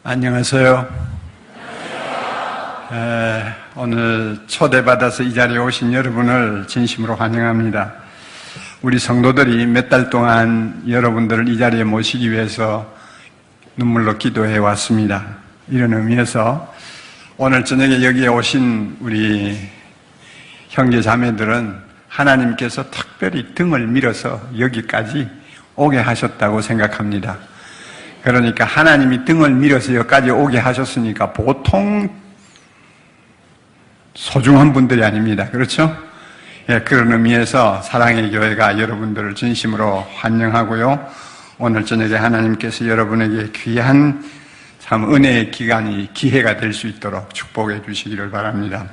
안녕하세요. 오늘 초대받아서 이 자리에 오신 여러분을 진심으로 환영합니다. 우리 성도들이 몇 달 동안 여러분들을 이 자리에 모시기 위해서 눈물로 기도해 왔습니다. 이런 의미에서 오늘 저녁에 여기에 오신 우리 형제 자매들은 하나님께서 특별히 등을 밀어서 여기까지 오게 하셨다고 생각합니다. 그러니까 하나님이 등을 밀어서 여기까지 오게 하셨으니까 보통 소중한 분들이 아닙니다. 그렇죠? 예, 그런 의미에서 사랑의 교회가 여러분들을 진심으로 환영하고요. 오늘 저녁에 하나님께서 여러분에게 귀한 참 은혜의 기회가 될 수 있도록 축복해 주시기를 바랍니다.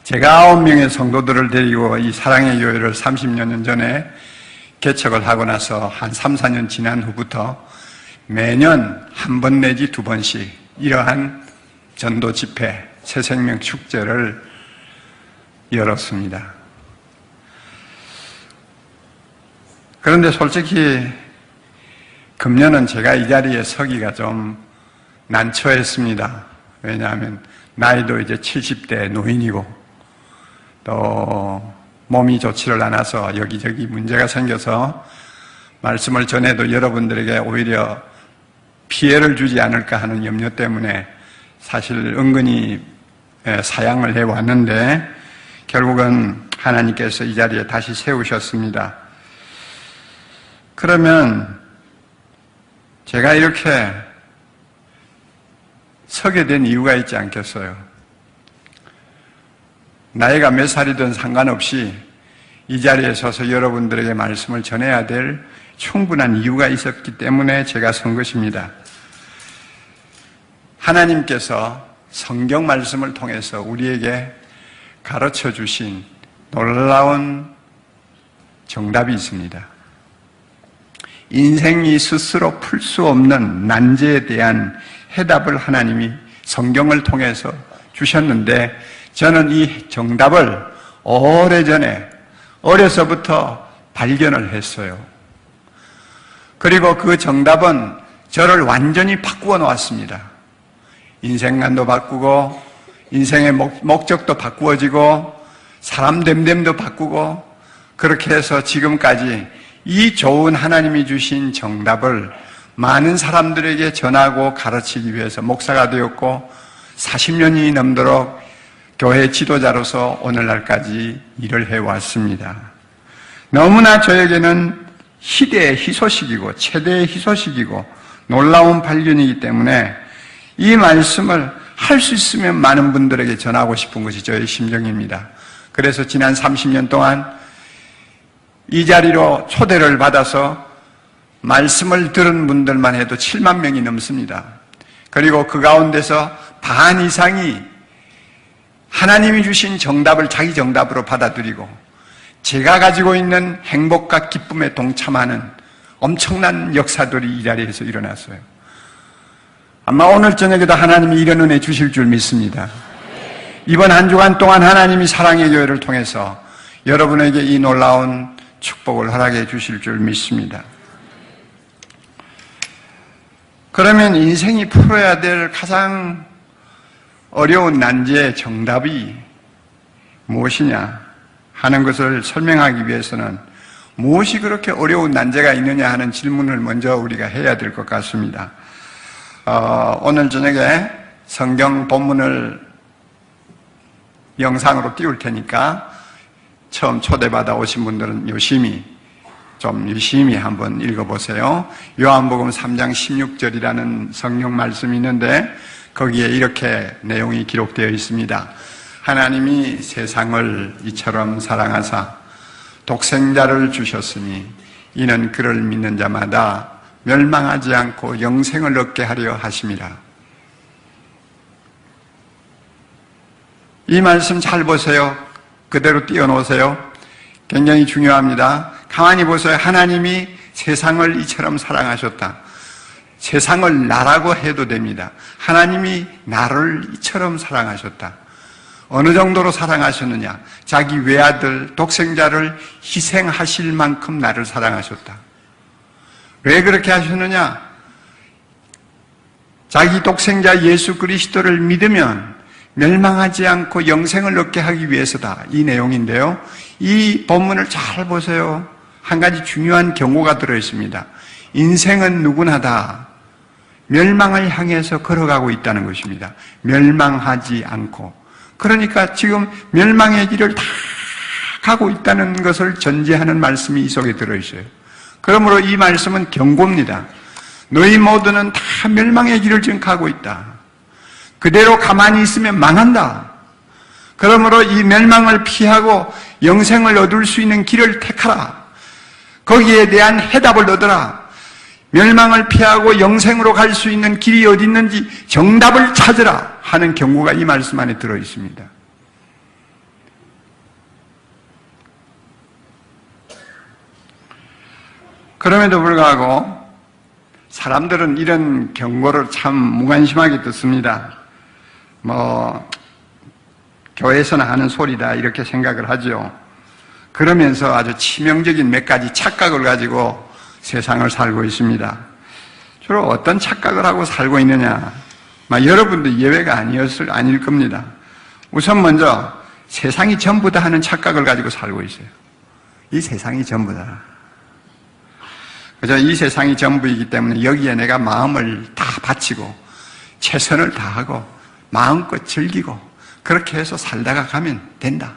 제가 9명의 성도들을 데리고 이 사랑의 교회를 30여 년 전에 개척을 하고 나서 한 3, 4년 지난 후부터 매년 한 번 내지 두 번씩 이러한 전도 집회, 새생명 축제를 열었습니다. 그런데 솔직히 금년은 제가 이 자리에 서기가 좀 난처했습니다. 왜냐하면 나이도 이제 70대 노인이고 또 몸이 좋지를 않아서 여기저기 문제가 생겨서 말씀을 전해도 여러분들에게 오히려 피해를 주지 않을까 하는 염려 때문에 사실 은근히 사양을 해왔는데 결국은 하나님께서 이 자리에 다시 세우셨습니다. 그러면 제가 이렇게 서게 된 이유가 있지 않겠어요? 나이가 몇 살이든 상관없이 이 자리에 서서 여러분들에게 말씀을 전해야 될 충분한 이유가 있었기 때문에 제가 선 것입니다. 하나님께서 성경 말씀을 통해서 우리에게 가르쳐 주신 놀라운 정답이 있습니다. 인생이 스스로 풀 수 없는 난제에 대한 해답을 하나님이 성경을 통해서 주셨는데 저는 이 정답을 오래전에 어려서부터 발견을 했어요. 그리고 그 정답은 저를 완전히 바꾸어 놓았습니다. 인생관도 바꾸고 인생의 목적도 바꾸어지고 사람 됨됨도 바꾸고 그렇게 해서 지금까지 이 좋은 하나님이 주신 정답을 많은 사람들에게 전하고 가르치기 위해서 목사가 되었고 40년이 넘도록 교회 지도자로서 오늘날까지 일을 해왔습니다. 너무나 저에게는 시대의 희소식이고 최대의 희소식이고 놀라운 발견이기 때문에 이 말씀을 할 수 있으면 많은 분들에게 전하고 싶은 것이 저의 심정입니다. 그래서 지난 30년 동안 이 자리로 초대를 받아서 말씀을 들은 분들만 해도 7만 명이 넘습니다. 그리고 그 가운데서 반 이상이 하나님이 주신 정답을 자기 정답으로 받아들이고 제가 가지고 있는 행복과 기쁨에 동참하는 엄청난 역사들이 이 자리에서 일어났어요. 아마 오늘 저녁에도 하나님이 이런 은혜 주실 줄 믿습니다. 이번 한 주간 동안 하나님이 사랑의 교회를 통해서 여러분에게 이 놀라운 축복을 허락해 주실 줄 믿습니다. 그러면 인생이 풀어야 될 가장 어려운 난제의 정답이 무엇이냐 하는 것을 설명하기 위해서는 무엇이 그렇게 어려운 난제가 있느냐 하는 질문을 먼저 우리가 해야 될 것 같습니다. 오늘 저녁에 성경 본문을 영상으로 띄울 테니까 처음 초대받아 오신 분들은 유심히 한번 읽어보세요. 요한복음 3장 16절이라는 성경 말씀이 있는데 거기에 이렇게 내용이 기록되어 있습니다. 하나님이 세상을 이처럼 사랑하사 독생자를 주셨으니 이는 그를 믿는 자마다 멸망하지 않고 영생을 얻게 하려 하심이라. 이 말씀 잘 보세요. 그대로 띄워놓으세요. 굉장히 중요합니다. 가만히 보세요. 하나님이 세상을 이처럼 사랑하셨다. 세상을 나라고 해도 됩니다. 하나님이 나를 이처럼 사랑하셨다. 어느 정도로 사랑하셨느냐? 자기 외아들, 독생자를 희생하실 만큼 나를 사랑하셨다. 왜 그렇게 하셨느냐? 자기 독생자 예수 그리스도를 믿으면 멸망하지 않고 영생을 얻게 하기 위해서다. 이 내용인데요. 이 본문을 잘 보세요. 한 가지 중요한 경고가 들어있습니다. 인생은 누구나 다 멸망을 향해서 걸어가고 있다는 것입니다. 멸망하지 않고. 그러니까 지금 멸망의 길을 다 가고 있다는 것을 전제하는 말씀이 이 속에 들어있어요. 그러므로 이 말씀은 경고입니다. 너희 모두는 다 멸망의 길을 지금 가고 있다. 그대로 가만히 있으면 망한다. 그러므로 이 멸망을 피하고 영생을 얻을 수 있는 길을 택하라. 거기에 대한 해답을 얻어라. 멸망을 피하고 영생으로 갈 수 있는 길이 어디 있는지 정답을 찾으라 하는 경고가 이 말씀 안에 들어있습니다. 그럼에도 불구하고 사람들은 이런 경고를 참 무관심하게 듣습니다. 교회에서는 하는 소리다 이렇게 생각을 하죠. 그러면서 아주 치명적인 몇 가지 착각을 가지고 세상을 살고 있습니다. 주로 어떤 착각을 하고 살고 있느냐? 여러분도 예외가 아닐 겁니다. 우선 먼저 세상이 전부다 하는 착각을 가지고 살고 있어요. 이 세상이 전부다. 그죠? 이 세상이 전부이기 때문에 여기에 내가 마음을 다 바치고 최선을 다하고 마음껏 즐기고 그렇게 해서 살다가 가면 된다.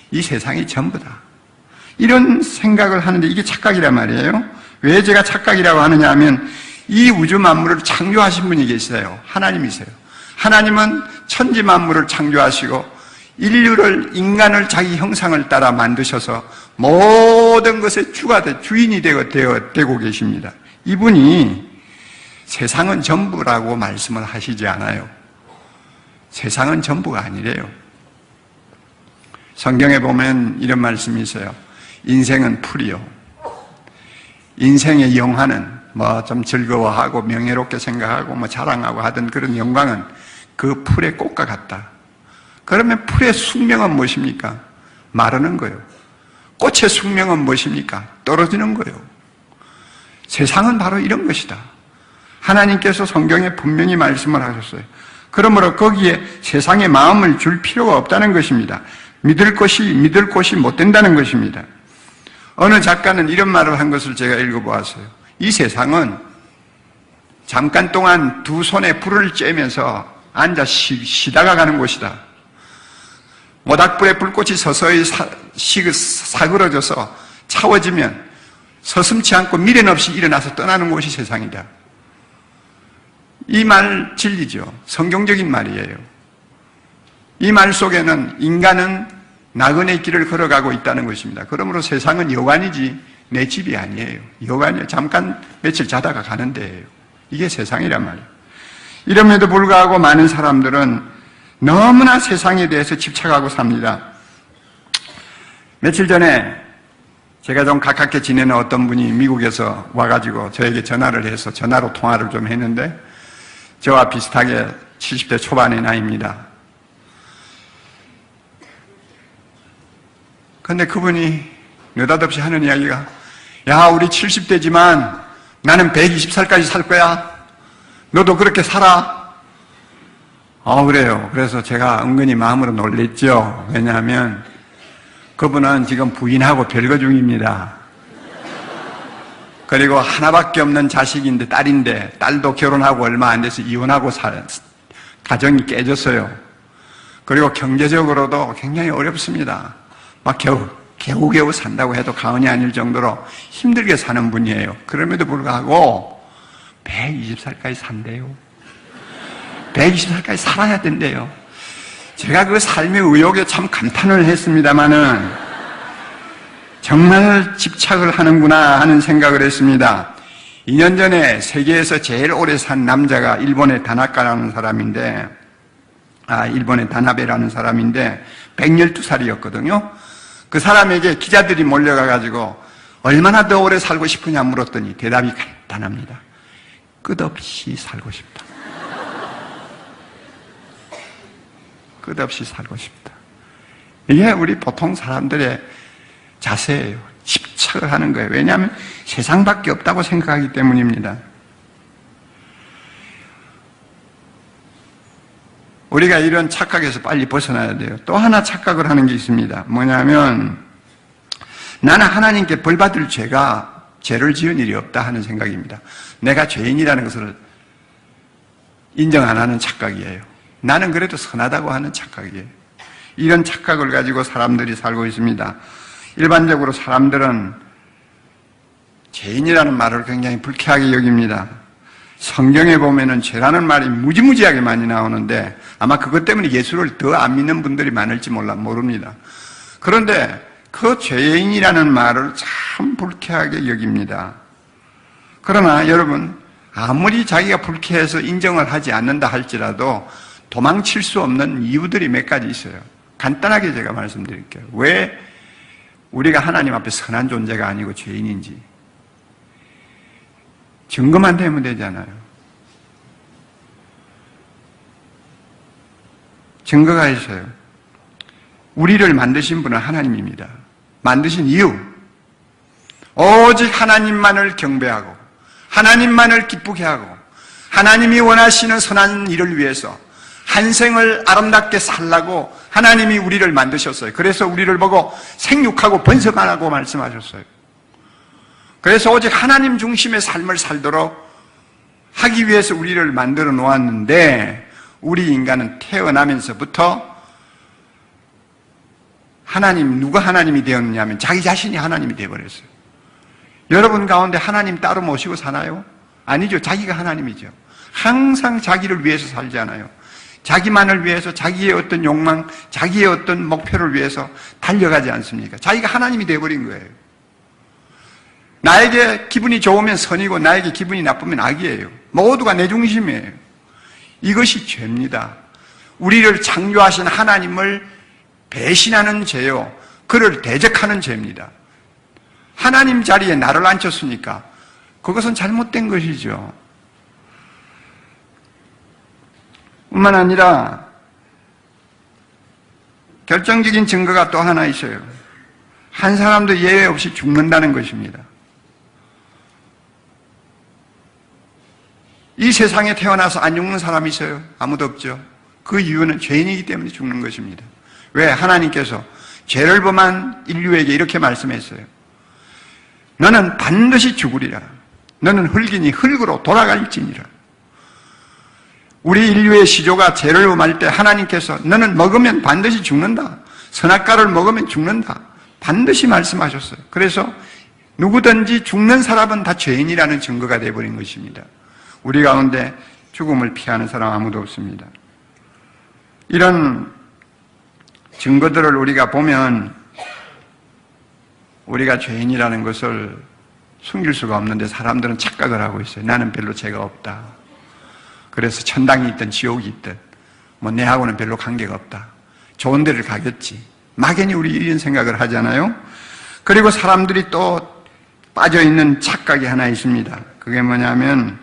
이 세상이 전부다. 이런 생각을 하는데 이게 착각이란 말이에요. 왜 제가 착각이라고 하느냐 하면 이 우주 만물을 창조하신 분이 계세요. 하나님이세요. 하나님은 천지 만물을 창조하시고 인간을 자기 형상을 따라 만드셔서 모든 것의 주인이 되고 계십니다. 이분이 세상은 전부라고 말씀을 하시지 않아요. 세상은 전부가 아니래요. 성경에 보면 이런 말씀이 있어요. 인생은 풀이요. 인생의 영화는 좀 즐거워하고 명예롭게 생각하고 자랑하고 하던 그런 영광은 그 풀의 꽃과 같다. 그러면 풀의 숙명은 무엇입니까? 마르는 거예요. 꽃의 숙명은 무엇입니까? 떨어지는 거예요. 세상은 바로 이런 것이다. 하나님께서 성경에 분명히 말씀을 하셨어요. 그러므로 거기에 세상에 마음을 줄 필요가 없다는 것입니다. 믿을 곳이 못 된다는 것입니다. 어느 작가는 이런 말을 한 것을 제가 읽어보았어요. 이 세상은 잠깐 동안 두 손에 불을 쬐면서 앉아 쉬다가 가는 곳이다. 모닥불에 불꽃이 서서히 사그러져서 차워지면 서슴지 않고 미련 없이 일어나서 떠나는 곳이 세상이다. 이 말 진리죠. 성경적인 말이에요. 이 말 속에는 인간은 나그네 길을 걸어가고 있다는 것입니다. 그러므로 세상은 여관이지 내 집이 아니에요. 여관이에요. 잠깐 며칠 자다가 가는 데예요. 이게 세상이란 말이에요. 이럼에도 불구하고 많은 사람들은 너무나 세상에 대해서 집착하고 삽니다. 며칠 전에 제가 좀 가깝게 지내는 어떤 분이 미국에서 와가지고 저에게 전화를 해서 전화로 통화를 좀 했는데 저와 비슷하게 70대 초반의 나이입니다. 근데 그분이 느닷없이 하는 이야기가 야, 우리 70대지만 나는 120살까지 살 거야. 너도 그렇게 살아. 그래요. 그래서 제가 은근히 마음으로 놀랬죠. 왜냐하면 그분은 지금 부인하고 별거 중입니다. 그리고 하나밖에 없는 자식인데 딸인데 딸도 결혼하고 얼마 안 돼서 이혼하고 가정이 깨졌어요. 그리고 경제적으로도 굉장히 어렵습니다. 겨우겨우 산다고 해도 가언이 아닐 정도로 힘들게 사는 분이에요. 그럼에도 불구하고 120살까지 산대요. 120살까지 살아야 된대요. 제가 그 삶의 의욕에 참 감탄을 했습니다마는 정말 집착을 하는구나 하는 생각을 했습니다. 2년 전에 세계에서 제일 오래 산 남자가 일본의 다나베라는 사람인데 112살이었거든요. 그 사람에게 기자들이 몰려가가지고 얼마나 더 오래 살고 싶으냐 물었더니 대답이 간단합니다. 끝없이 살고 싶다. 끝없이 살고 싶다. 이게 우리 보통 사람들의 자세예요. 집착을 하는 거예요. 왜냐하면 세상밖에 없다고 생각하기 때문입니다. 우리가 이런 착각에서 빨리 벗어나야 돼요. 또 하나 착각을 하는 게 있습니다. 뭐냐면 나는 하나님께 벌 받을 죄를 지은 일이 없다 하는 생각입니다. 내가 죄인이라는 것을 인정 안 하는 착각이에요. 나는 그래도 선하다고 하는 착각이에요. 이런 착각을 가지고 사람들이 살고 있습니다. 일반적으로 사람들은 죄인이라는 말을 굉장히 불쾌하게 여깁니다. 성경에 보면은 죄라는 말이 무지무지하게 많이 나오는데 아마 그것 때문에 예수를 더 안 믿는 분들이 많을지 모릅니다. 그런데 그 죄인이라는 말을 참 불쾌하게 여깁니다. 그러나 여러분, 아무리 자기가 불쾌해서 인정을 하지 않는다 할지라도 도망칠 수 없는 이유들이 몇 가지 있어요. 간단하게 제가 말씀드릴게요. 왜 우리가 하나님 앞에 선한 존재가 아니고 죄인인지 증거만 되면 되잖아요. 증거가 있어요. 우리를 만드신 분은 하나님입니다. 만드신 이유, 오직 하나님만을 경배하고 하나님만을 기쁘게 하고 하나님이 원하시는 선한 일을 위해서 한 생을 아름답게 살라고 하나님이 우리를 만드셨어요. 그래서 우리를 보고 생육하고 번성하라고 말씀하셨어요. 그래서 오직 하나님 중심의 삶을 살도록 하기 위해서 우리를 만들어 놓았는데 우리 인간은 태어나면서부터 누가 하나님이 되었느냐 하면 자기 자신이 하나님이 되어버렸어요. 여러분 가운데 하나님 따로 모시고 사나요? 아니죠. 자기가 하나님이죠. 항상 자기를 위해서 살잖아요. 자기만을 위해서 자기의 어떤 욕망, 자기의 어떤 목표를 위해서 달려가지 않습니까? 자기가 하나님이 되어버린 거예요. 나에게 기분이 좋으면 선이고 나에게 기분이 나쁘면 악이에요. 모두가 내 중심이에요. 이것이 죄입니다. 우리를 창조하신 하나님을 배신하는 죄요. 그를 대적하는 죄입니다. 하나님 자리에 나를 앉혔으니까 그것은 잘못된 것이죠. 뿐만 아니라 결정적인 증거가 또 하나 있어요. 한 사람도 예외 없이 죽는다는 것입니다. 이 세상에 태어나서 안 죽는 사람이 있어요? 아무도 없죠. 그 이유는 죄인이기 때문에 죽는 것입니다. 왜? 하나님께서 죄를 범한 인류에게 이렇게 말씀했어요. 너는 반드시 죽으리라. 너는 흙이니 흙으로 돌아갈지니라. 우리 인류의 시조가 죄를 범할 때 하나님께서 너는 먹으면 반드시 죽는다. 선악과를 먹으면 죽는다. 반드시 말씀하셨어요. 그래서 누구든지 죽는 사람은 다 죄인이라는 증거가 되어버린 것입니다. 우리 가운데 죽음을 피하는 사람 아무도 없습니다. 이런 증거들을 우리가 보면 우리가 죄인이라는 것을 숨길 수가 없는데 사람들은 착각을 하고 있어요. 나는 별로 죄가 없다. 그래서 천당이 있든 지옥이 있든 내하고는 별로 관계가 없다. 좋은 데를 가겠지. 막연히 우리 이런 생각을 하잖아요. 그리고 사람들이 또 빠져있는 착각이 하나 있습니다. 그게 뭐냐면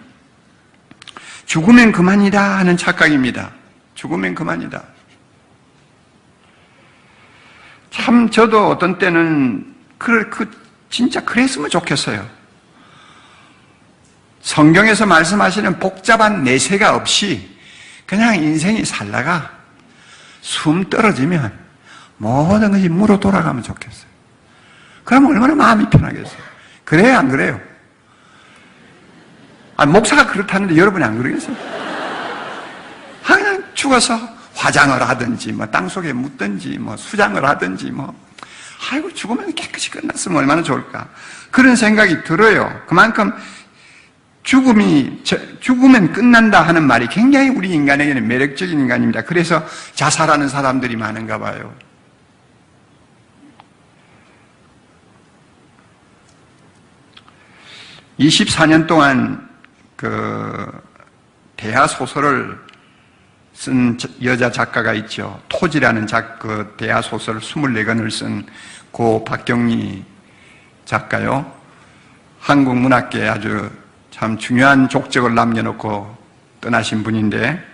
죽으면 그만이다 하는 착각입니다. 죽으면 그만이다. 참 저도 어떤 때는 진짜 그랬으면 좋겠어요. 성경에서 말씀하시는 복잡한 내세가 없이 그냥 인생이 살다가 숨 떨어지면 모든 것이 무로 돌아가면 좋겠어요. 그러면 얼마나 마음이 편하겠어요. 그래요, 안 그래요? 목사가 그렇다는데 여러분이 안 그러겠어요? 그냥 죽어서 화장을 하든지, 땅속에 묻든지, 수장을 하든지, 아이고, 죽으면 깨끗이 끝났으면 얼마나 좋을까. 그런 생각이 들어요. 그만큼 죽으면 끝난다 하는 말이 굉장히 우리 인간에게는 매력적인 인간입니다. 그래서 자살하는 사람들이 많은가 봐요. (24년) 동안 대하 소설을 쓴 여자 작가가 있죠. 토지라는 대하 소설 24권을 쓴 고 박경리 작가요. 한국 문학계에 아주 참 중요한 족적을 남겨놓고 떠나신 분인데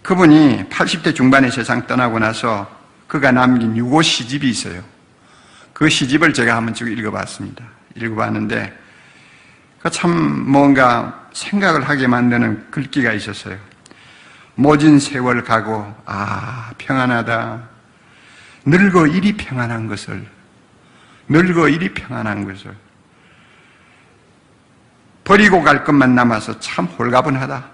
그분이 80대 중반에 세상 떠나고 나서 그가 남긴 유고 시집이 있어요. 그 시집을 제가 한번 쭉 읽어봤습니다. 읽어봤는데 참 뭔가 생각을 하게 만드는 글귀가 있었어요. 모진 세월 가고 평안하다. 늙어 이리 평안한 것을 버리고 갈 것만 남아서 참 홀가분하다.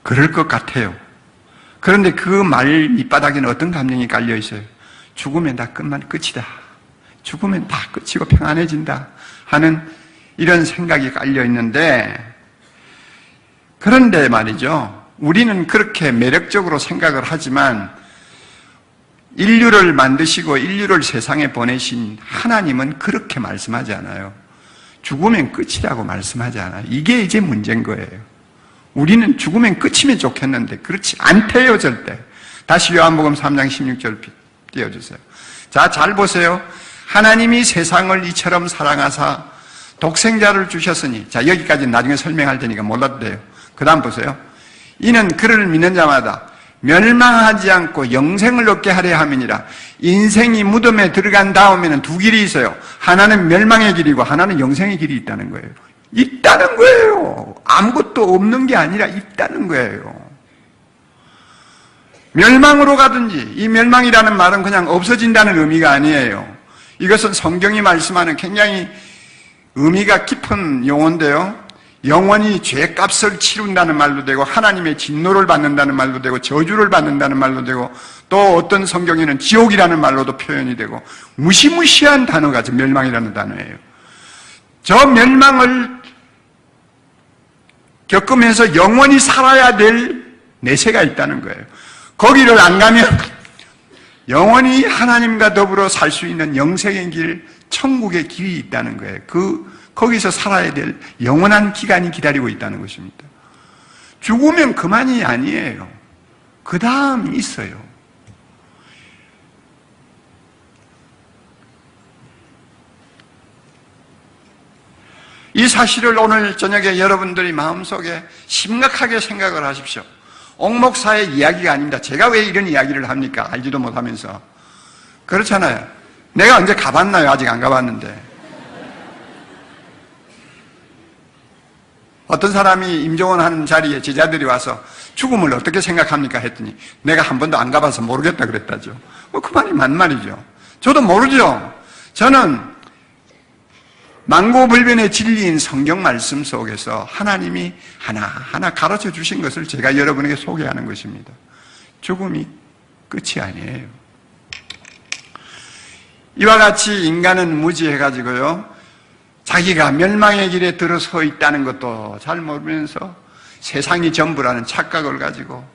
그럴 것 같아요. 그런데 그 말 밑바닥에는 어떤 감정이 깔려 있어요? 죽으면 다 끝이다. 죽으면 다 끝이고 평안해진다 하는 이런 생각이 깔려 있는데, 그런데 말이죠, 우리는 그렇게 매력적으로 생각을 하지만 인류를 만드시고 인류를 세상에 보내신 하나님은 그렇게 말씀하지 않아요. 죽으면 끝이라고 말씀하지 않아요. 이게 이제 문제인 거예요. 우리는 죽으면 끝이면 좋겠는데 그렇지 않대요, 절대. 다시 요한복음 3장 16절 띄워주세요. 자, 잘 보세요. 하나님이 세상을 이처럼 사랑하사 독생자를 주셨으니, 자, 여기까지 나중에 설명할 테니까 몰라도 돼요. 그 다음 보세요. 이는 그를 믿는 자마다 멸망하지 않고 영생을 얻게 하려 함이니라. 인생이 무덤에 들어간 다음에는 두 길이 있어요. 하나는 멸망의 길이고 하나는 영생의 길이 있다는 거예요. 있다는 거예요. 아무것도 없는 게 아니라 있다는 거예요. 멸망으로 가든지, 이 멸망이라는 말은 그냥 없어진다는 의미가 아니에요. 이것은 성경이 말씀하는 굉장히 의미가 깊은 용어인데요. 영원히 죄값을 치른다는 말도 되고, 하나님의 진노를 받는다는 말도 되고, 저주를 받는다는 말도 되고, 또 어떤 성경에는 지옥이라는 말로도 표현이 되고, 무시무시한 단어가 멸망이라는 단어예요. 저 멸망을 겪으면서 영원히 살아야 될 내세가 있다는 거예요. 거기를 안 가면 영원히 하나님과 더불어 살 수 있는 영생의 길, 천국의 길이 있다는 거예요. 거기서 살아야 될 영원한 기간이 기다리고 있다는 것입니다. 죽으면 그만이 아니에요. 그 다음이 있어요. 이 사실을 오늘 저녁에 여러분들이 마음속에 심각하게 생각을 하십시오. 옥목사의 이야기가 아닙니다. 제가 왜 이런 이야기를 합니까? 알지도 못하면서. 그렇잖아요. 내가 언제 가봤나요? 아직 안 가봤는데. 어떤 사람이 임종원 하는 자리에 제자들이 와서 죽음을 어떻게 생각합니까? 했더니 내가 한 번도 안 가봐서 모르겠다 그랬다죠. 그 말이 맞는 말이죠. 저도 모르죠. 저는 만고불변의 진리인 성경 말씀 속에서 하나님이 하나하나 가르쳐 주신 것을 제가 여러분에게 소개하는 것입니다. 죽음이 끝이 아니에요. 이와 같이 인간은 무지해가지고요, 자기가 멸망의 길에 들어서 있다는 것도 잘 모르면서 세상이 전부라는 착각을 가지고,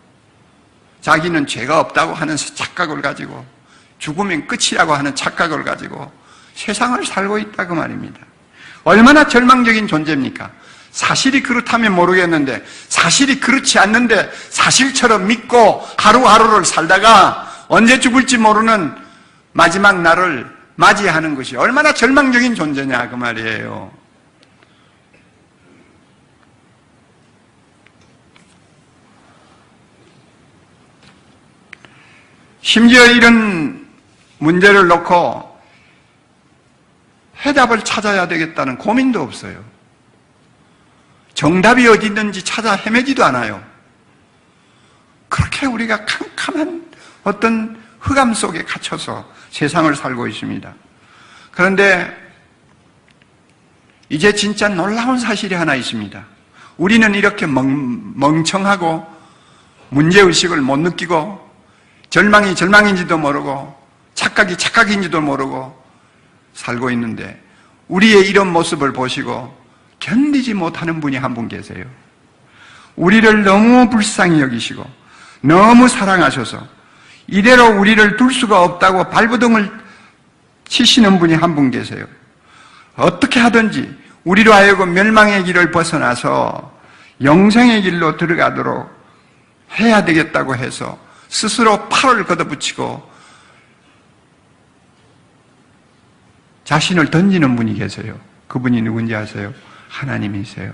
자기는 죄가 없다고 하는 착각을 가지고, 죽으면 끝이라고 하는 착각을 가지고 세상을 살고 있다고 말입니다. 얼마나 절망적인 존재입니까? 사실이 그렇다면 모르겠는데, 사실이 그렇지 않는데 사실처럼 믿고 하루하루를 살다가 언제 죽을지 모르는 마지막 날을 맞이하는 것이 얼마나 절망적인 존재냐 그 말이에요. 심지어 이런 문제를 놓고 해답을 찾아야 되겠다는 고민도 없어요. 정답이 어디 있는지 찾아 헤매지도 않아요. 그렇게 우리가 캄캄한 어떤 흑암 속에 갇혀서 세상을 살고 있습니다. 그런데 이제 진짜 놀라운 사실이 하나 있습니다. 우리는 이렇게 멍청하고 문제의식을 못 느끼고 절망이 절망인지도 모르고 착각이 착각인지도 모르고 살고 있는데, 우리의 이런 모습을 보시고 견디지 못하는 분이 한 분 계세요. 우리를 너무 불쌍히 여기시고 너무 사랑하셔서 이대로 우리를 둘 수가 없다고 발버둥을 치시는 분이 한 분 계세요. 어떻게 하든지 우리로 하여금 멸망의 길을 벗어나서 영생의 길로 들어가도록 해야 되겠다고 해서 스스로 팔을 걷어붙이고 자신을 던지는 분이 계세요. 그분이 누군지 아세요? 하나님이세요.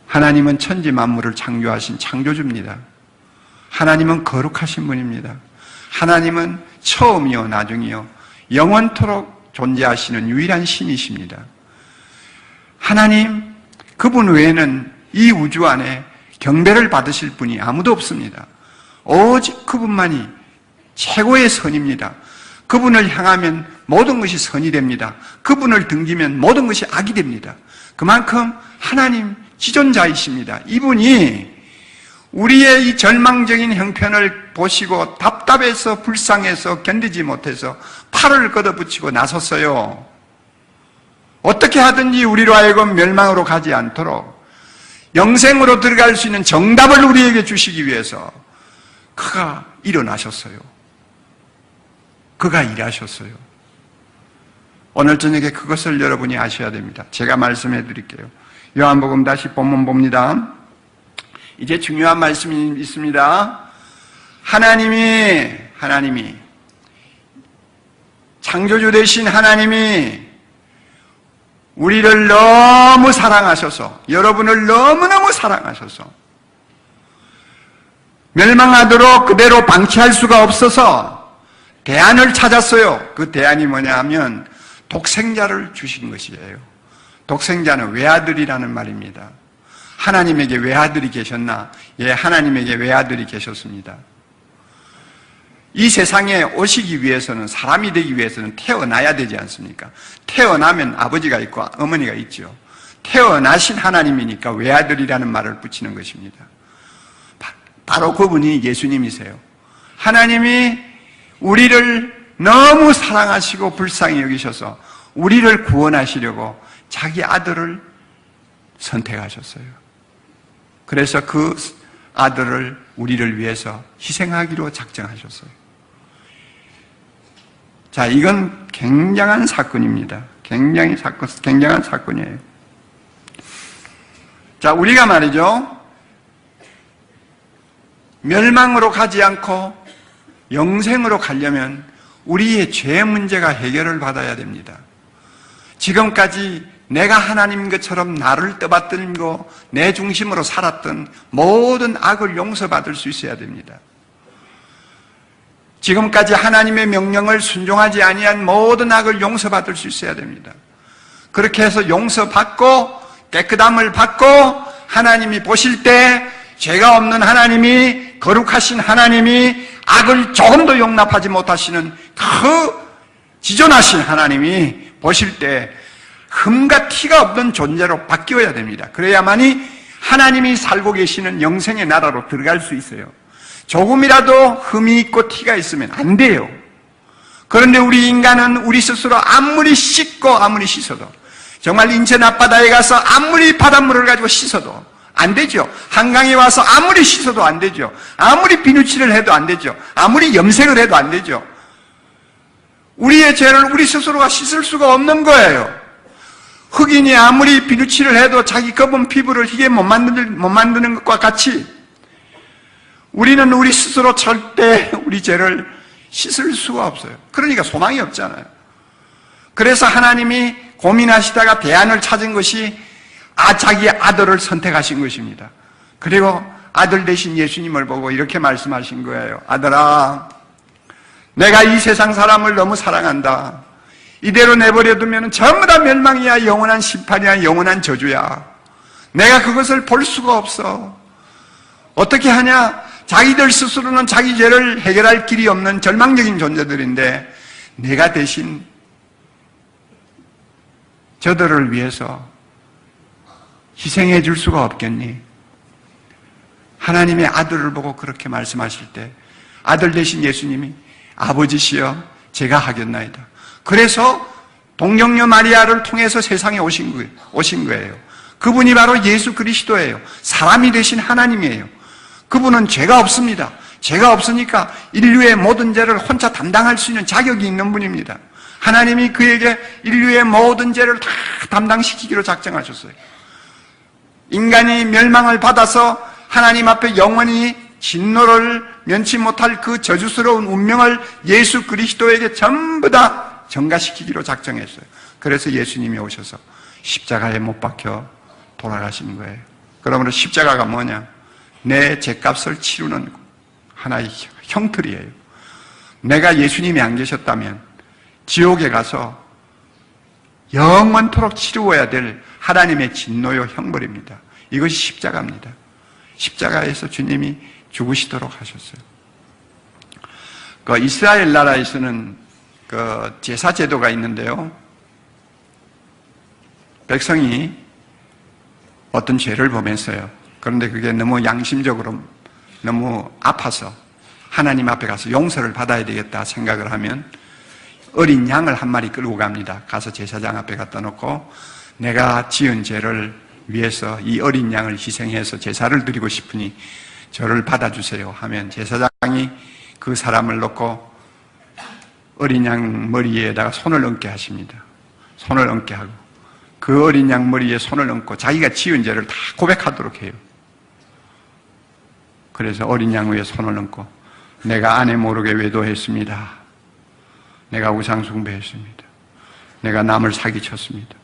하나님은 천지 만물을 창조하신 창조주입니다. 하나님은 거룩하신 분입니다. 하나님은 처음이요 나중이요 영원토록 존재하시는 유일한 신이십니다. 하나님, 그분 외에는 이 우주 안에 경배를 받으실 분이 아무도 없습니다. 오직 그분만이 최고의 선입니다. 그분을 향하면 모든 것이 선이 됩니다. 그분을 등지면 모든 것이 악이 됩니다. 그만큼 하나님 지존자이십니다. 이분이 우리의 이 절망적인 형편을 보시고 답답해서 불쌍해서 견디지 못해서 팔을 걷어붙이고 나섰어요. 어떻게 하든지 우리로 하여금 멸망으로 가지 않도록 영생으로 들어갈 수 있는 정답을 우리에게 주시기 위해서 그가 일어나셨어요. 그가 일하셨어요. 오늘 저녁에 그것을 여러분이 아셔야 됩니다. 제가 말씀해 드릴게요. 요한복음 다시 본문 봅니다. 이제 중요한 말씀이 있습니다. 하나님이 창조주 되신 하나님이 우리를 너무 사랑하셔서, 여러분을 너무너무 사랑하셔서 멸망하도록 그대로 방치할 수가 없어서 대안을 찾았어요. 그 대안이 뭐냐 하면 독생자를 주신 것이에요. 독생자는 외아들이라는 말입니다. 하나님에게 외아들이 계셨나? 예, 하나님에게 외아들이 계셨습니다. 이 세상에 오시기 위해서는, 사람이 되기 위해서는 태어나야 되지 않습니까? 태어나면 아버지가 있고 어머니가 있죠. 태어나신 하나님이니까 외아들이라는 말을 붙이는 것입니다. 바로 그분이 예수님이세요. 하나님이 우리를 너무 사랑하시고 불쌍히 여기셔서 우리를 구원하시려고 자기 아들을 선택하셨어요. 그래서 그 아들을 우리를 위해서 희생하기로 작정하셨어요. 자, 이건 굉장한 사건입니다. 굉장한 사건이에요. 자, 우리가 말이죠, 멸망으로 가지 않고 영생으로 가려면 우리의 죄 문제가 해결을 받아야 됩니다. 지금까지 내가 하나님 것처럼 나를 떠받들고 내 중심으로 살았던 모든 악을 용서받을 수 있어야 됩니다. 지금까지 하나님의 명령을 순종하지 아니한 모든 악을 용서받을 수 있어야 됩니다. 그렇게 해서 용서받고 깨끗함을 받고 하나님이 보실 때 죄가 없는 하나님이, 거룩하신 하나님이, 악을 조금도 용납하지 못하시는 그 지존하신 하나님이 보실 때 흠과 티가 없는 존재로 바뀌어야 됩니다. 그래야만이 하나님이 살고 계시는 영생의 나라로 들어갈 수 있어요. 조금이라도 흠이 있고 티가 있으면 안 돼요. 그런데 우리 인간은 우리 스스로 아무리 씻고 아무리 씻어도, 정말 인천 앞바다에 가서 아무리 바닷물을 가지고 씻어도 안 되죠. 한강에 와서 아무리 씻어도 안 되죠. 아무리 비누칠을 해도 안 되죠. 아무리 염색을 해도 안 되죠. 우리의 죄를 우리 스스로가 씻을 수가 없는 거예요. 흑인이 아무리 비누칠을 해도 자기 검은 피부를 희게 못 만드는 것과 같이 우리는 우리 스스로 절대 우리 죄를 씻을 수가 없어요. 그러니까 소망이 없잖아요. 그래서 하나님이 고민하시다가 대안을 찾은 것이 자기 아들을 선택하신 것입니다. 그리고 아들 대신 예수님을 보고 이렇게 말씀하신 거예요. 아들아, 내가 이 세상 사람을 너무 사랑한다. 이대로 내버려두면 전부 다 멸망이야. 영원한 심판이야. 영원한 저주야. 내가 그것을 볼 수가 없어. 어떻게 하냐? 자기들 스스로는 자기 죄를 해결할 길이 없는 절망적인 존재들인데 내가 대신 저들을 위해서 희생해 줄 수가 없겠니? 하나님의 아들을 보고 그렇게 말씀하실 때 아들 대신 예수님이 아버지시여 제가 하겠나이다. 그래서 동정녀 마리아를 통해서 세상에 오신 거예요. 그분이 바로 예수 그리스도예요. 사람이 되신 하나님이에요. 그분은 죄가 없습니다. 죄가 없으니까 인류의 모든 죄를 혼자 담당할 수 있는 자격이 있는 분입니다. 하나님이 그에게 인류의 모든 죄를 다 담당시키기로 작정하셨어요. 인간이 멸망을 받아서 하나님 앞에 영원히 진노를 면치 못할 그 저주스러운 운명을 예수 그리스도에게 전부 다 전가시키기로 작정했어요. 그래서 예수님이 오셔서 십자가에 못 박혀 돌아가시는 거예요. 그러므로 십자가가 뭐냐? 내 죄값을 치르는 하나의 형틀이에요. 내가 예수님이 안 계셨다면 지옥에 가서 영원토록 치루어야 될 하나님의 진노요 형벌입니다. 이것이 십자가입니다. 십자가에서 주님이 죽으시도록 하셨어요. 그 이스라엘 나라에서는 그 제사 제도가 있는데요. 백성이 어떤 죄를 범했어요. 그런데 그게 너무 양심적으로 너무 아파서 하나님 앞에 가서 용서를 받아야 되겠다 생각을 하면 어린 양을 한 마리 끌고 갑니다. 가서 제사장 앞에 갖다 놓고 내가 지은 죄를 위해서 이 어린 양을 희생해서 제사를 드리고 싶으니 저를 받아주세요 하면 제사장이 그 사람을 놓고 어린 양 머리에다가 손을 얹게 하십니다. 손을 얹게 하고 그 어린 양 머리에 손을 얹고 자기가 지은 죄를 다 고백하도록 해요. 그래서 어린 양 위에 손을 얹고 내가 아내 모르게 외도했습니다. 내가 우상 숭배했습니다. 내가 남을 사기쳤습니다.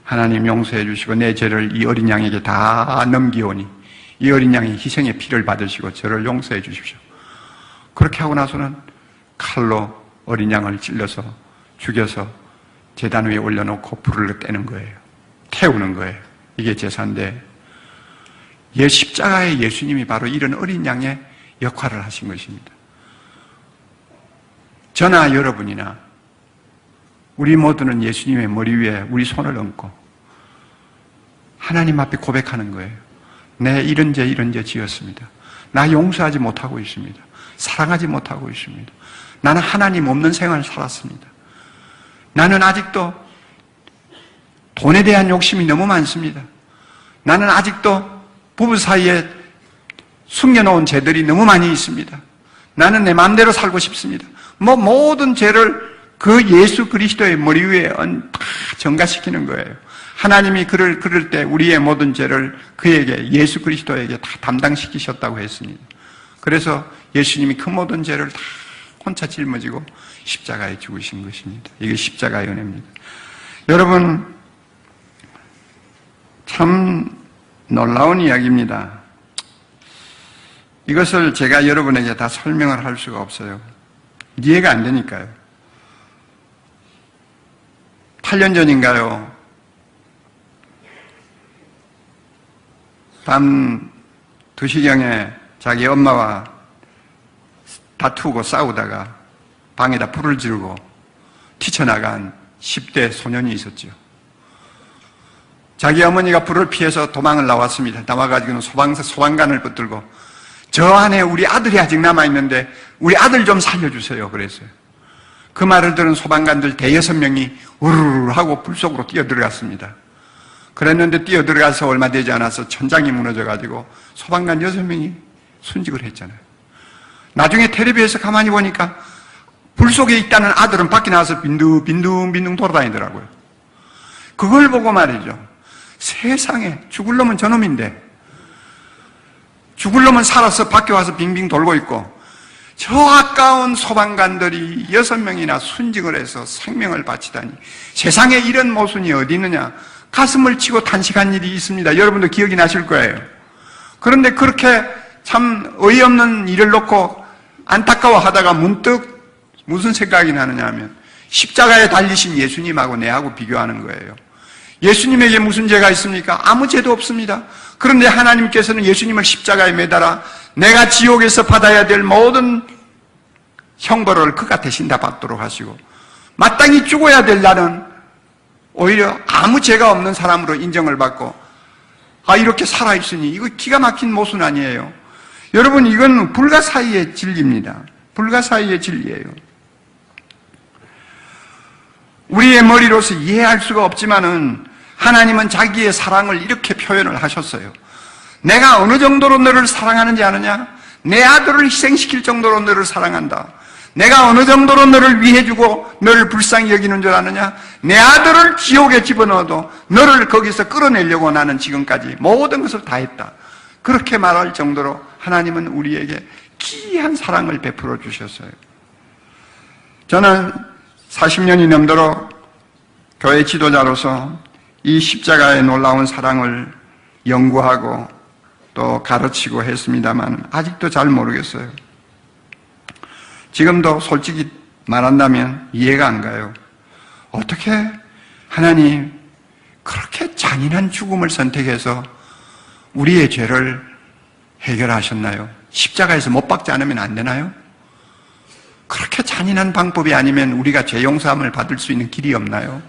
하나님 용서해 주시고 내 죄를 이 어린 양에게 다 넘기오니 이 어린 양이 희생의 피를 받으시고 저를 용서해 주십시오. 그렇게 하고 나서는 칼로 어린 양을 찔러서 죽여서 제단 위에 올려놓고 불을 떼는 거예요. 태우는 거예요. 이게 제사인데 십자가의 예수님이 바로 이런 어린 양의 역할을 하신 것입니다. 저나 여러분이나 우리 모두는 예수님의 머리 위에 우리 손을 얹고 하나님 앞에 고백하는 거예요. 내 이런 죄 지었습니다. 나 용서하지 못하고 있습니다. 사랑하지 못하고 있습니다. 나는 하나님 없는 생활을 살았습니다. 나는 아직도 돈에 대한 욕심이 너무 많습니다. 나는 아직도 부부 사이에 숨겨놓은 죄들이 너무 많이 있습니다. 나는 내 마음대로 살고 싶습니다. 모든 죄를 그 예수 그리스도의 머리 위에 다 전가시키는 거예요. 하나님이 그럴 때 우리의 모든 죄를 그에게 예수 그리스도에게 다 담당시키셨다고 했습니다. 그래서 예수님이 그 모든 죄를 다 혼자 짊어지고 십자가에 죽으신 것입니다. 이게 십자가의 은혜입니다. 여러분 참 놀라운 이야기입니다. 이것을 제가 여러분에게 다 설명을 할 수가 없어요. 이해가 안 되니까요. 8년 전인가요? 밤 2시경에 자기 엄마와 다투고 싸우다가 방에다 불을 지르고 튀쳐나간 10대 소년이 있었죠. 자기 어머니가 불을 피해서 도망을 나왔습니다. 나와가지고는 소방관을 붙들고 저 안에 우리 아들이 아직 남아있는데 우리 아들 좀 살려주세요 그랬어요. 그 말을 들은 소방관들 대여섯 명이 우르르 하고 불 속으로 뛰어들어갔습니다. 그랬는데 뛰어들어가서 얼마 되지 않아서 천장이 무너져가지고 소방관 6명이 순직을 했잖아요. 나중에 텔레비에서 가만히 보니까 불 속에 있다는 아들은 밖에 나와서 빈둥빈둥 돌아다니더라고요. 그걸 보고 말이죠. 세상에 죽을 놈은 저놈인데 죽을 놈은 살아서 밖에 와서 빙빙 돌고 있고 저 아까운 소방관들이 6명이나 순직을 해서 생명을 바치다니 세상에 이런 모순이 어디 있느냐. 가슴을 치고 탄식한 일이 있습니다. 여러분도 기억이 나실 거예요. 그런데 그렇게 참 어이없는 일을 놓고 안타까워하다가 문득 무슨 생각이 나느냐 하면 십자가에 달리신 예수님하고 내하고 비교하는 거예요. 예수님에게 무슨 죄가 있습니까? 아무 죄도 없습니다. 그런데 하나님께서는 예수님을 십자가에 매달아 내가 지옥에서 받아야 될 모든 형벌을 그가 대신 다 받도록 하시고 마땅히 죽어야 될 나는 오히려 아무 죄가 없는 사람으로 인정을 받고 이렇게 살아있으니 이거 기가 막힌 모순 아니에요. 여러분 이건 불가사의의 진리입니다. 불가사의의 진리예요. 우리의 머리로서 이해할 수가 없지만은 하나님은 자기의 사랑을 이렇게 표현을 하셨어요. 내가 어느 정도로 너를 사랑하는지 아느냐? 내 아들을 희생시킬 정도로 너를 사랑한다. 내가 어느 정도로 너를 위해주고 너를 불쌍히 여기는 줄 아느냐? 내 아들을 지옥에 집어넣어도 너를 거기서 끌어내려고 나는 지금까지 모든 것을 다 했다. 그렇게 말할 정도로 하나님은 우리에게 귀한 사랑을 베풀어 주셨어요. 저는 40년이 넘도록 교회 지도자로서 이 십자가의 놀라운 사랑을 연구하고 또 가르치고 했습니다만 아직도 잘 모르겠어요. 지금도 솔직히 말한다면 이해가 안 가요. 어떻게 하나님, 그렇게 잔인한 죽음을 선택해서 우리의 죄를 해결하셨나요? 십자가에서 못 박지 않으면 안 되나요? 그렇게 잔인한 방법이 아니면 우리가 죄 용서함을 받을 수 있는 길이 없나요?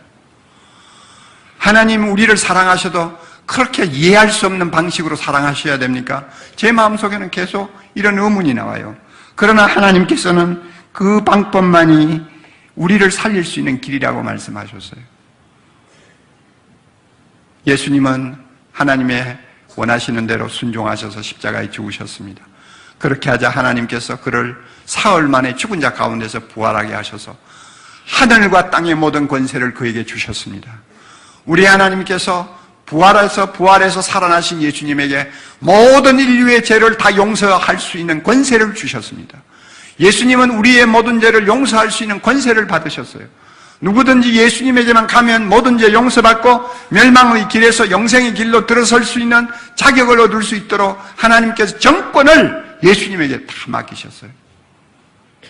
하나님 우리를 사랑하셔도 그렇게 이해할 수 없는 방식으로 사랑하셔야 됩니까? 제 마음속에는 계속 이런 의문이 나와요. 그러나 하나님께서는 그 방법만이 우리를 살릴 수 있는 길이라고 말씀하셨어요. 예수님은 하나님의 원하시는 대로 순종하셔서 십자가에 죽으셨습니다. 그렇게 하자 하나님께서 그를 사흘 만에 죽은 자 가운데서 부활하게 하셔서 하늘과 땅의 모든 권세를 그에게 주셨습니다. 우리 하나님께서 부활해서 살아나신 예수님에게 모든 인류의 죄를 다 용서할 수 있는 권세를 주셨습니다. 예수님은 우리의 모든 죄를 용서할 수 있는 권세를 받으셨어요. 누구든지 예수님에게만 가면 모든 죄 용서받고 멸망의 길에서 영생의 길로 들어설 수 있는 자격을 얻을 수 있도록 하나님께서 정권을 예수님에게 다 맡기셨어요.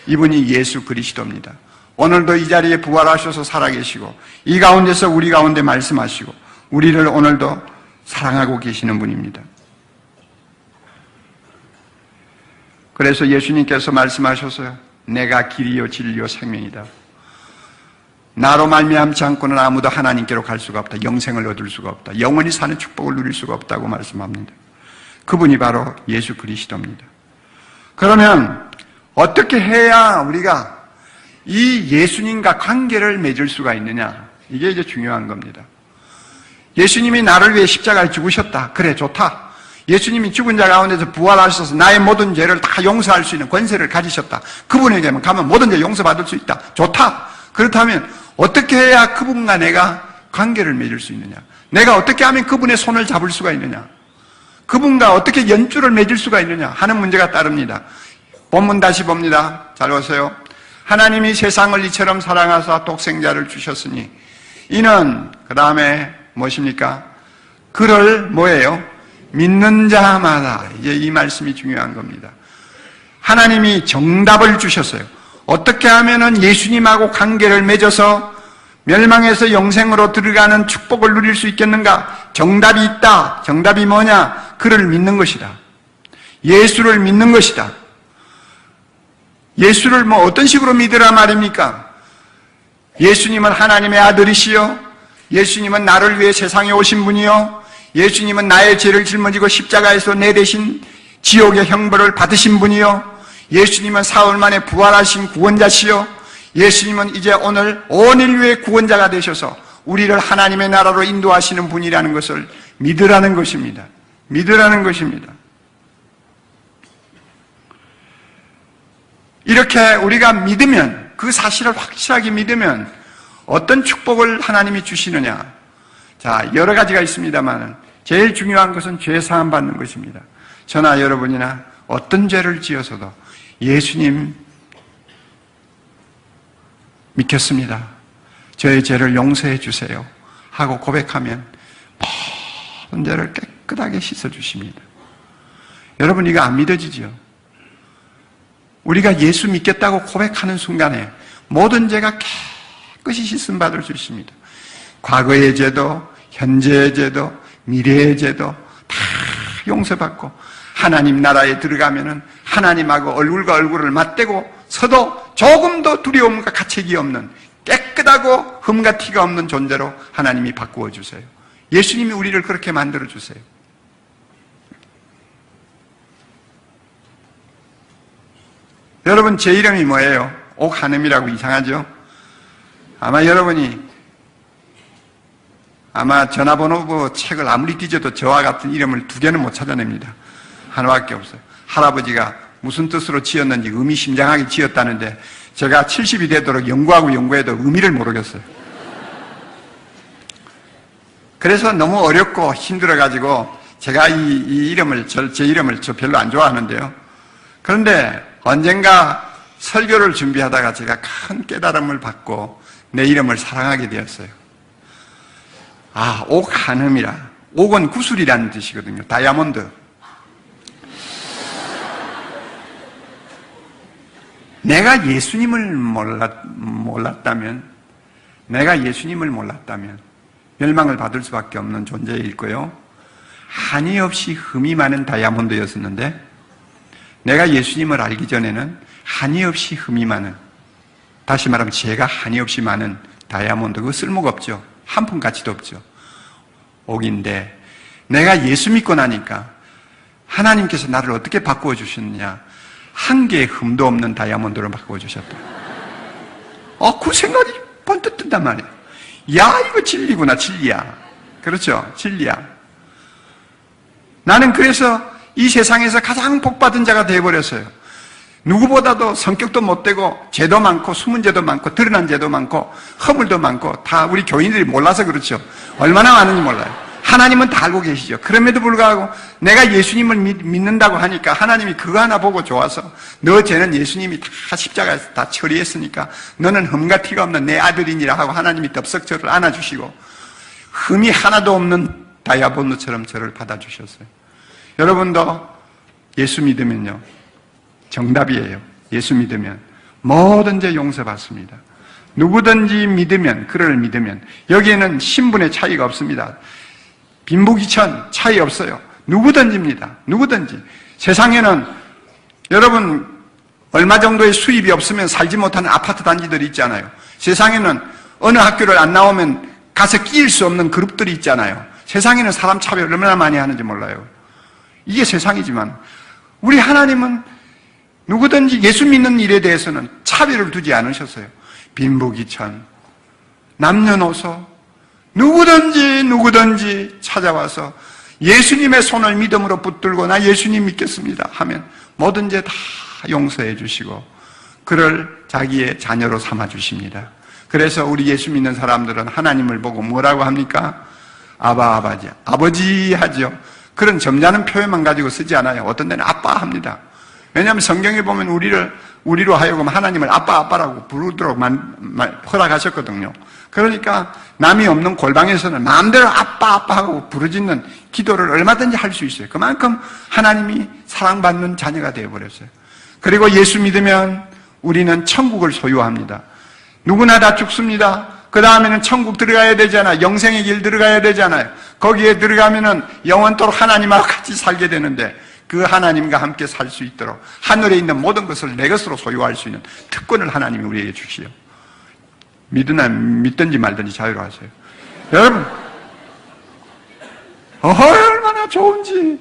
이분이 예수 그리스도입니다. 오늘도 이 자리에 부활하셔서 살아계시고 이 가운데서 우리 가운데 말씀하시고 우리를 오늘도 사랑하고 계시는 분입니다. 그래서 예수님께서 말씀하셨어요. 내가 길이요 진리요 생명이다. 나로 말미암지 않고는 아무도 하나님께로 갈 수가 없다. 영생을 얻을 수가 없다. 영원히 사는 축복을 누릴 수가 없다고 말씀합니다. 그분이 바로 예수 그리스도입니다. 그러면 어떻게 해야 우리가 이 예수님과 관계를 맺을 수가 있느냐? 이게 이제 중요한 겁니다. 예수님이 나를 위해 십자가에 죽으셨다. 그래, 좋다. 예수님이 죽은 자 가운데서 부활하셔서 나의 모든 죄를 다 용서할 수 있는 권세를 가지셨다. 그분에게만 가면 모든 죄 용서받을 수 있다. 좋다. 그렇다면 어떻게 해야 그분과 내가 관계를 맺을 수 있느냐? 내가 어떻게 하면 그분의 손을 잡을 수가 있느냐? 그분과 어떻게 연줄을 맺을 수가 있느냐 하는 문제가 따릅니다. 본문 다시 봅니다. 잘 보세요. 하나님이 세상을 이처럼 사랑하사 독생자를 주셨으니 이는 그 다음에 무엇입니까? 그를 뭐예요? 믿는 자마다. 이제 이 말씀이 중요한 겁니다. 하나님이 정답을 주셨어요. 어떻게 하면은 예수님하고 관계를 맺어서 멸망에서 영생으로 들어가는 축복을 누릴 수 있겠는가? 정답이 있다. 정답이 뭐냐? 그를 믿는 것이다. 예수를 믿는 것이다. 예수를 뭐 어떤 식으로 믿으라 말입니까? 예수님은 하나님의 아들이시요. 예수님은 나를 위해 세상에 오신 분이요. 예수님은 나의 죄를 짊어지고 십자가에서 내 대신 지옥의 형벌을 받으신 분이요. 예수님은 사흘 만에 부활하신 구원자시요. 예수님은 이제 오늘 온 인류의 구원자가 되셔서 우리를 하나님의 나라로 인도하시는 분이라는 것을 믿으라는 것입니다. 믿으라는 것입니다. 이렇게 우리가 믿으면, 그 사실을 확실하게 믿으면 어떤 축복을 하나님이 주시느냐? 자, 여러 가지가 있습니다만 제일 중요한 것은 죄 사함 받는 것입니다. 저나 여러분이나 어떤 죄를 지어서도 예수님 믿겠습니다. 저의 죄를 용서해 주세요 하고 고백하면 모든 죄를 깨끗하게 씻어주십니다. 여러분, 이거 안 믿어지죠? 우리가 예수 믿겠다고 고백하는 순간에 모든 죄가 깨끗이 씻음 받을 수 있습니다. 과거의 죄도, 현재의 죄도, 미래의 죄도 다 용서받고 하나님 나라에 들어가면은 하나님하고 얼굴과 얼굴을 맞대고 서도 조금도 두려움과 가책이 없는 깨끗하고 흠과 티가 없는 존재로 하나님이 바꾸어 주세요. 예수님이 우리를 그렇게 만들어 주세요. 여러분, 제 이름이 뭐예요? 옥한음이라고 이상하죠? 아마 여러분이 전화번호 책을 아무리 뒤져도 저와 같은 이름을 두 개는 못 찾아냅니다. 하나밖에 없어요. 할아버지가 무슨 뜻으로 지었는지 의미심장하게 지었다는데 제가 70이 되도록 연구해도 의미를 모르겠어요. 그래서 너무 어렵고 힘들어가지고 제가 제 이름을 별로 안 좋아하는데요. 그런데 언젠가 설교를 준비하다가 제가 큰 깨달음을 받고 내 이름을 사랑하게 되었어요. 옥한음이라. 옥은 구슬이라는 뜻이거든요. 다이아몬드. 내가 예수님을 몰랐다면, 내가 예수님을 몰랐다면 멸망을 받을 수밖에 없는 존재일 거요. 한이 없이 흠이 많은 다이아몬드였었는데 내가 예수님을 알기 전에는 한이 없이 흠이 많은, 다시 말하면 제가 한이 없이 많은 다이아몬드, 그거 쓸모가 없죠. 한 푼 가치도 없죠. 옥인데 내가 예수 믿고 나니까 하나님께서 나를 어떻게 바꾸어 주셨느냐, 한 개의 흠도 없는 다이아몬드로 바꾸어 주셨다. 그 생각이 번뜩 든단 말이에요. 야, 이거 진리구나. 진리야. 그렇죠? 진리야. 나는 그래서 이 세상에서 가장 복받은 자가 되어버렸어요. 누구보다도 성격도 못되고 죄도 많고 숨은 죄도 많고 드러난 죄도 많고 허물도 많고, 다 우리 교인들이 몰라서 그렇죠. 얼마나 많은지 몰라요. 하나님은 다 알고 계시죠. 그럼에도 불구하고 내가 예수님을 믿는다고 하니까 하나님이 그거 하나 보고 좋아서, 너 죄는 예수님이 다 십자가에서 다 처리했으니까 너는 흠과 티가 없는 내 아들이니라 하고 하나님이 덥석 저를 안아주시고 흠이 하나도 없는 다이아몬드처럼 저를 받아주셨어요. 여러분도 예수 믿으면요, 정답이에요. 예수 믿으면 모든 죄 용서받습니다. 누구든지 믿으면, 그를 믿으면, 여기에는 신분의 차이가 없습니다. 빈부귀천 차이 없어요. 누구든지입니다. 누구든지. 세상에는 여러분 얼마 정도의 수입이 없으면 살지 못하는 아파트 단지들이 있잖아요. 세상에는 어느 학교를 안 나오면 가서 끼일 수 없는 그룹들이 있잖아요. 세상에는 사람 차별 얼마나 많이 하는지 몰라요. 이게 세상이지만 우리 하나님은 누구든지 예수 믿는 일에 대해서는 차별을 두지 않으셨어요. 빈부귀천, 남녀노소, 누구든지 찾아와서 예수님의 손을 믿음으로 붙들고 나 예수님 믿겠습니다 하면 모든 죄 다 용서해 주시고 그를 자기의 자녀로 삼아 주십니다. 그래서 우리 예수 믿는 사람들은 하나님을 보고 뭐라고 합니까? 아버지, 아버지 하죠. 그런 점잖은 표현만 가지고 쓰지 않아요. 어떤 데는 아빠 합니다. 왜냐하면 성경에 보면 우리로 하여금 하나님을 아빠라고 부르도록 허락하셨거든요. 그러니까 남이 없는 골방에서는 마음대로 아빠 하고 부르짖는 기도를 얼마든지 할 수 있어요. 그만큼 하나님이 사랑받는 자녀가 되어버렸어요. 그리고 예수 믿으면 우리는 천국을 소유합니다. 누구나 다 죽습니다. 그 다음에는 천국 들어가야 되잖아요. 영생의 길 들어가야 되잖아요. 거기에 들어가면은 영원토록 하나님하고 같이 살게 되는데, 그 하나님과 함께 살 수 있도록 하늘에 있는 모든 것을 내 것으로 소유할 수 있는 특권을 하나님이 우리에게 주시오. 믿든지 말든지 자유로하세요. 여러분, 얼마나 좋은지,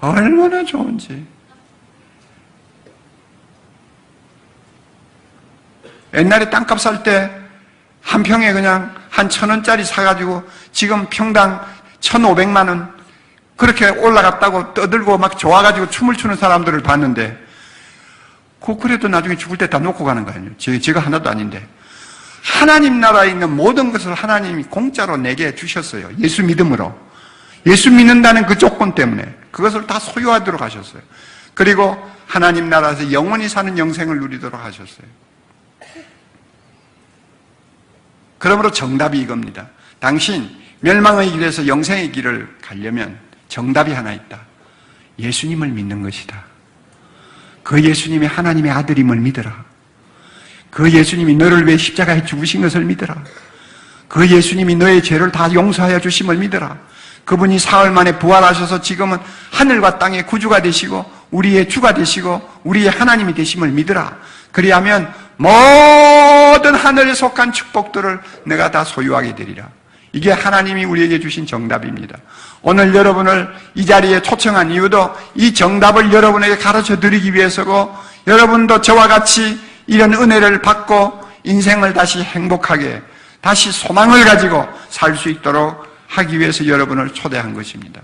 얼마나 좋은지. 옛날에 땅값 살 때 한 평에 그냥 한 1,000원짜리 사가지고 지금 평당 1,500만 원 그렇게 올라갔다고 떠들고 막 좋아가지고 춤을 추는 사람들을 봤는데, 그래도 나중에 죽을 때 다 놓고 가는 거 아니에요. 제가 하나도 아닌데. 하나님 나라에 있는 모든 것을 하나님이 공짜로 내게 주셨어요. 예수 믿음으로. 예수 믿는다는 그 조건 때문에 그것을 다 소유하도록 하셨어요. 그리고 하나님 나라에서 영원히 사는 영생을 누리도록 하셨어요. 그러므로 정답이 이겁니다. 당신 멸망의 길에서 영생의 길을 가려면 정답이 하나 있다. 예수님을 믿는 것이다. 그 예수님이 하나님의 아들임을 믿어라. 그 예수님이 너를 위해 십자가에 죽으신 것을 믿어라. 그 예수님이 너의 죄를 다 용서하여 주심을 믿어라. 그분이 사흘 만에 부활하셔서 지금은 하늘과 땅의 구주가 되시고 우리의 주가 되시고 우리의 하나님이 되심을 믿어라. 그리하면 모든 하늘에 속한 축복들을 내가 다 소유하게 되리라. 이게 하나님이 우리에게 주신 정답입니다. 오늘 여러분을 이 자리에 초청한 이유도 이 정답을 여러분에게 가르쳐 드리기 위해서고, 여러분도 저와 같이 이런 은혜를 받고 인생을 다시 행복하게, 다시 소망을 가지고 살 수 있도록 하기 위해서 여러분을 초대한 것입니다.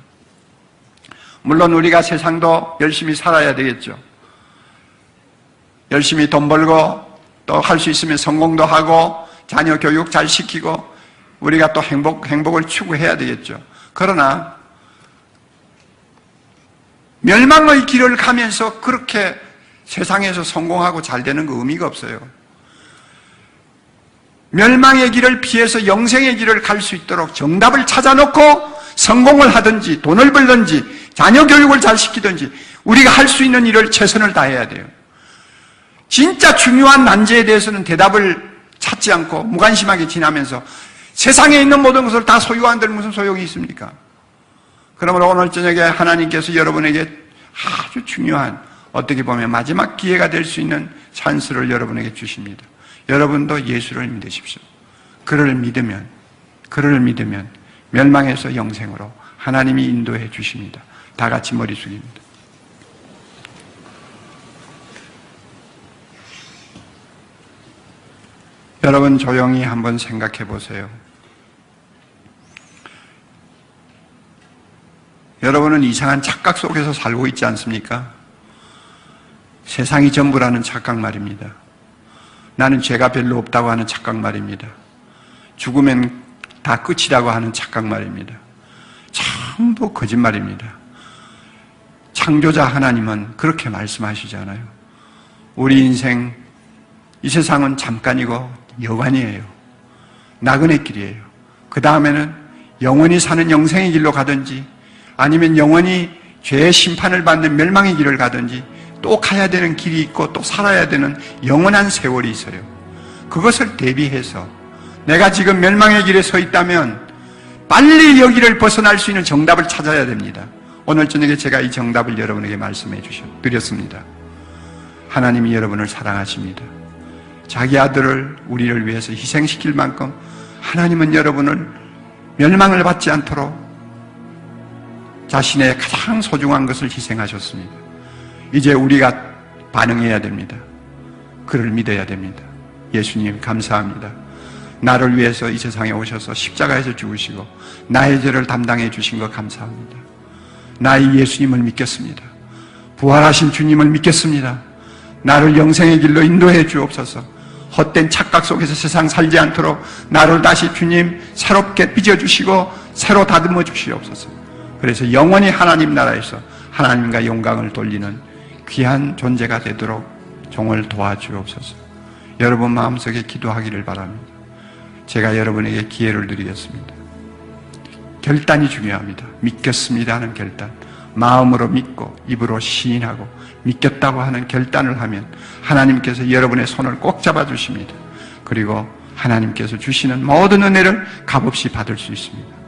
물론 우리가 세상도 열심히 살아야 되겠죠. 열심히 돈 벌고 또 할 수 있으면 성공도 하고 자녀 교육 잘 시키고 우리가 또 행복을 추구해야 되겠죠. 그러나 멸망의 길을 가면서 그렇게 세상에서 성공하고 잘 되는 거 의미가 없어요. 멸망의 길을 피해서 영생의 길을 갈 수 있도록 정답을 찾아놓고 성공을 하든지 돈을 벌든지 자녀 교육을 잘 시키든지 우리가 할 수 있는 일을 최선을 다해야 돼요. 진짜 중요한 난제에 대해서는 대답을 찾지 않고 무관심하게 지나면서 세상에 있는 모든 것을 다 소유한들 무슨 소용이 있습니까? 그러므로 오늘 저녁에 하나님께서 여러분에게 아주 중요한, 어떻게 보면 마지막 기회가 될 수 있는 찬스를 여러분에게 주십니다. 여러분도 예수를 믿으십시오. 그를 믿으면 멸망에서 영생으로 하나님이 인도해 주십니다. 다 같이 머리 숙입니다. 여러분 조용히 한번 생각해 보세요. 여러분은 이상한 착각 속에서 살고 있지 않습니까? 세상이 전부라는 착각 말입니다. 나는 죄가 별로 없다고 하는 착각 말입니다. 죽으면 다 끝이라고 하는 착각 말입니다. 전부 거짓말입니다. 창조자 하나님은 그렇게 말씀하시잖아요. 우리 인생, 이 세상은 잠깐이고 여관이에요. 나그네 길이에요. 그 다음에는 영원히 사는 영생의 길로 가든지 아니면 영원히 죄의 심판을 받는 멸망의 길을 가든지 또 가야 되는 길이 있고 또 살아야 되는 영원한 세월이 있어요. 그것을 대비해서 내가 지금 멸망의 길에 서 있다면 빨리 여기를 벗어날 수 있는 정답을 찾아야 됩니다. 오늘 저녁에 제가 이 정답을 여러분에게 말씀해 드렸습니다. 하나님이 여러분을 사랑하십니다. 자기 아들을 우리를 위해서 희생시킬 만큼 하나님은 여러분을 멸망을 받지 않도록 자신의 가장 소중한 것을 희생하셨습니다. 이제 우리가 반응해야 됩니다. 그를 믿어야 됩니다. 예수님 감사합니다. 나를 위해서 이 세상에 오셔서 십자가에서 죽으시고 나의 죄를 담당해 주신 것 감사합니다. 나의 예수님을 믿겠습니다. 부활하신 주님을 믿겠습니다. 나를 영생의 길로 인도해 주옵소서. 헛된 착각 속에서 세상 살지 않도록 나를 다시 주님 새롭게 빚어주시고 새로 다듬어 주시옵소서. 그래서 영원히 하나님 나라에서 하나님과 영광을 돌리는 귀한 존재가 되도록 종을 도와주옵소서. 여러분 마음속에 기도하기를 바랍니다. 제가 여러분에게 기회를 드리겠습니다. 결단이 중요합니다. 믿겠습니다 하는 결단. 마음으로 믿고 입으로 시인하고 믿겠다고 하는 결단을 하면 하나님께서 여러분의 손을 꼭 잡아주십니다. 그리고 하나님께서 주시는 모든 은혜를 값없이 받을 수 있습니다.